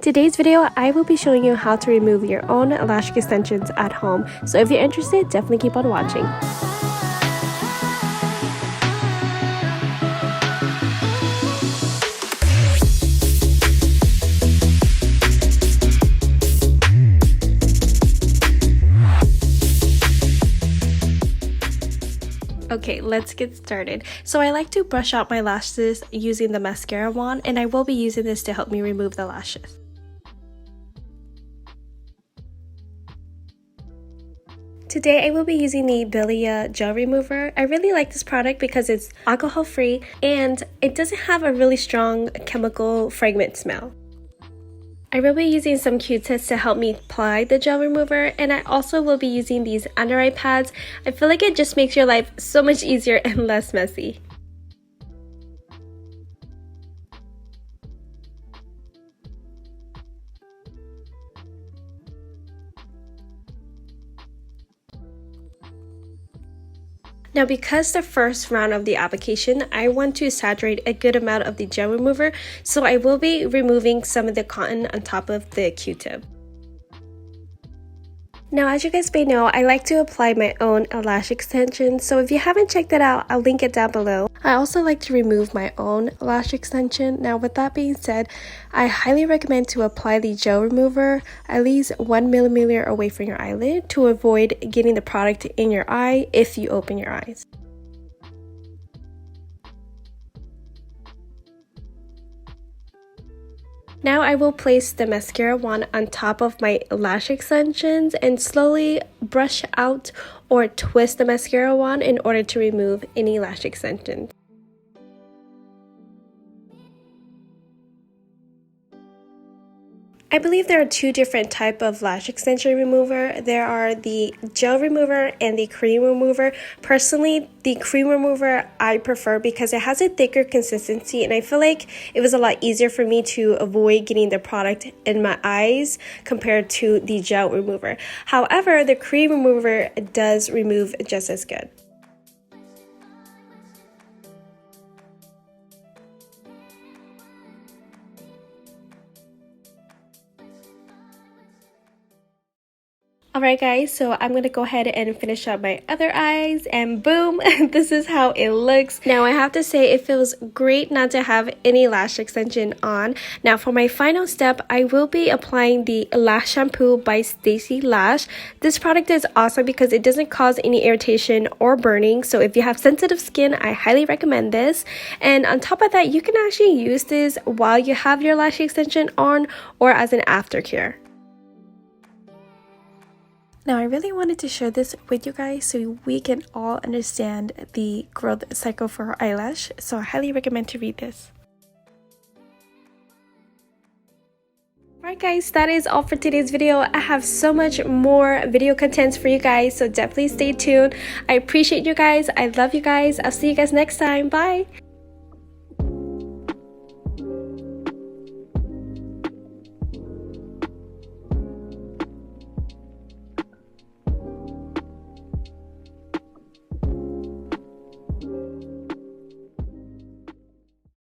Today's video, I will be showing you how to remove your own lash extensions at home. So if you're interested, definitely keep on watching. Okay, let's get started. So I like to brush out my lashes using the mascara wand, and I will be using this to help me remove the lashes. Today I will be using the Bilia gel remover. I really like this product because it's alcohol free and it doesn't have a really strong chemical fragrance smell. I will be using some Q-tips to help me apply the gel remover, and I also will be using these under eye pads. I feel like it just makes your life so much easier and less messy. Now, because the first round of the application, I want to saturate a good amount of the gel remover, so I will be removing some of the cotton on top of the Q-tip. Now, as you guys may know, I like to apply my own lash extensions, so if you haven't checked that out, I'll link it down below. I also like to remove my own lash extension. Now, with that being said, I highly recommend to apply the gel remover at least 1 millimeter away from your eyelid to avoid getting the product in your eye if you open your eyes. Now I will place the mascara wand on top of my lash extensions and slowly brush out or twist the mascara wand in order to remove any lash extensions. I believe there are two different types of lash extension remover. There are the gel remover and the cream remover. Personally, the cream remover I prefer because it has a thicker consistency, and I feel like it was a lot easier for me to avoid getting the product in my eyes compared to the gel remover. However, the cream remover does remove just as good. Alright guys, so I'm going to go ahead and finish up my other eyes, and boom, this is how it looks. Now I have to say it feels great not to have any lash extension on. Now for my final step, I will be applying the Lash Shampoo by Stacy Lash. This product is awesome because it doesn't cause any irritation or burning, so if you have sensitive skin, I highly recommend this. And on top of that, you can actually use this while you have your lash extension on or as an aftercare. Now, I really wanted to share this with you guys so we can all understand the growth cycle for our eyelash, so I highly recommend to read this. Alright guys, that is all for today's video. I have so much more video contents for you guys, so definitely stay tuned. I appreciate you guys. I love you guys. I'll see you guys next time. Bye!